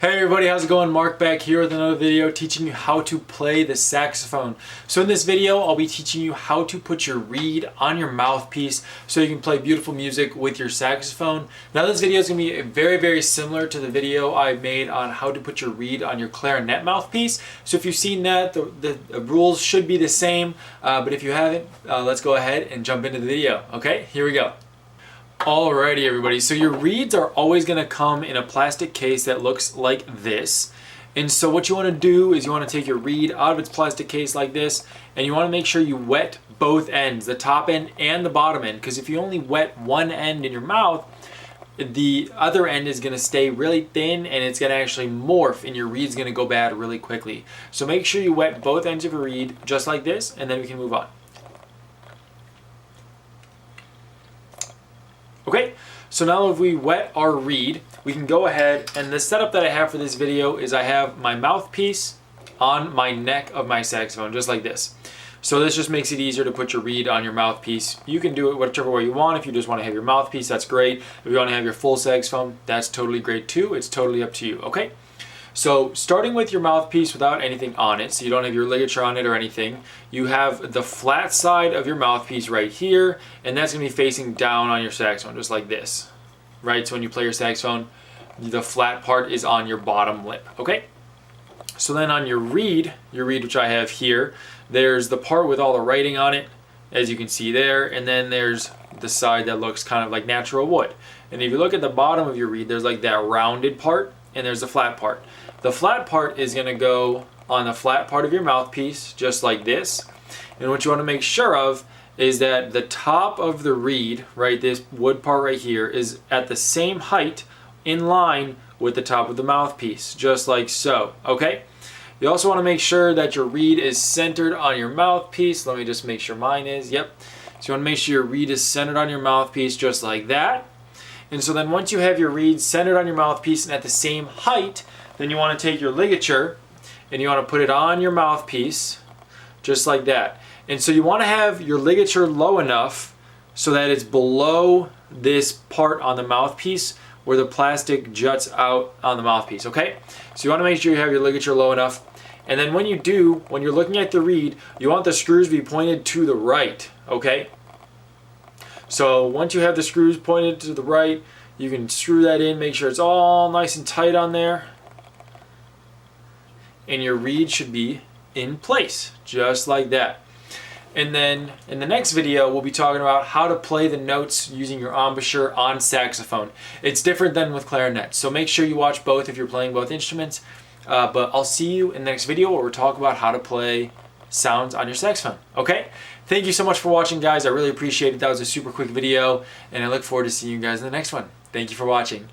Hey everybody, how's it going? Mark back here with another video teaching you how to play the saxophone. So in this video, I'll be teaching you how to put your reed on your mouthpiece so you can play beautiful music with your saxophone. Now this video is going to be very similar to the video I made on how to put your reed on your clarinet mouthpiece. So if you've seen that, the rules should be the same, but if you haven't, let's go ahead and jump into the video. Okay, here we go. Alrighty everybody, so your reeds are always going to come in a plastic case that looks like this. And so what you want to do is you want to take your reed out of its plastic case like this, and you want to make sure you wet both ends, the top end and the bottom end, because if you only wet one end in your mouth, the other end is going to stay really thin and it's going to actually morph and your reed's going to go bad really quickly. So make sure you wet both ends of your reed just like this, and then we can move on. Okay, so now if we wet our reed, we can go ahead, and the setup that I have for this video is I have my mouthpiece on my neck of my saxophone, just like this. So this just makes it easier to put your reed on your mouthpiece. You can do it whichever way you want. If you just want to have your mouthpiece, that's great. If you want to have your full saxophone, that's totally great too. It's totally up to you, okay? So starting with your mouthpiece without anything on it, so you don't have your ligature on it or anything, you have the flat side of your mouthpiece right here, and that's going to be facing down on your saxophone, just like this. Right, so when you play your saxophone, the flat part is on your bottom lip, okay? So then on your reed which I have here, there's the part with all the writing on it, as you can see there, and then there's the side that looks kind of like natural wood. And if you look at the bottom of your reed, there's like that rounded part, and there's the flat part. The flat part is going to go on the flat part of your mouthpiece, just like this. And what you want to make sure of is that the top of the reed, right, this wood part right here, is at the same height in line with the top of the mouthpiece, just like so, okay? You also want to make sure that your reed is centered on your mouthpiece. Let me just make sure mine is, yep. So you want to make sure your reed is centered on your mouthpiece, just like that. And so then once you have your reed centered on your mouthpiece and at the same height, then you want to take your ligature and you want to put it on your mouthpiece, just like that. And so you want to have your ligature low enough so that it's below this part on the mouthpiece where the plastic juts out on the mouthpiece, okay? So you want to make sure you have your ligature low enough. And then when you do, when you're looking at the reed, you want the screws to be pointed to the right, okay? So once you have the screws pointed to the right, you can screw that in, make sure it's all nice and tight on there. And your reed should be in place, just like that. And then in the next video, we'll be talking about how to play the notes using your embouchure on saxophone. It's different than with clarinet, so make sure you watch both if you're playing both instruments. But I'll see you in the next video where we'll talk about how to play sounds on your saxophone, okay? Thank you so much for watching, guys. I really appreciate it. That was a super quick video, and I look forward to seeing you guys in the next one. Thank you for watching.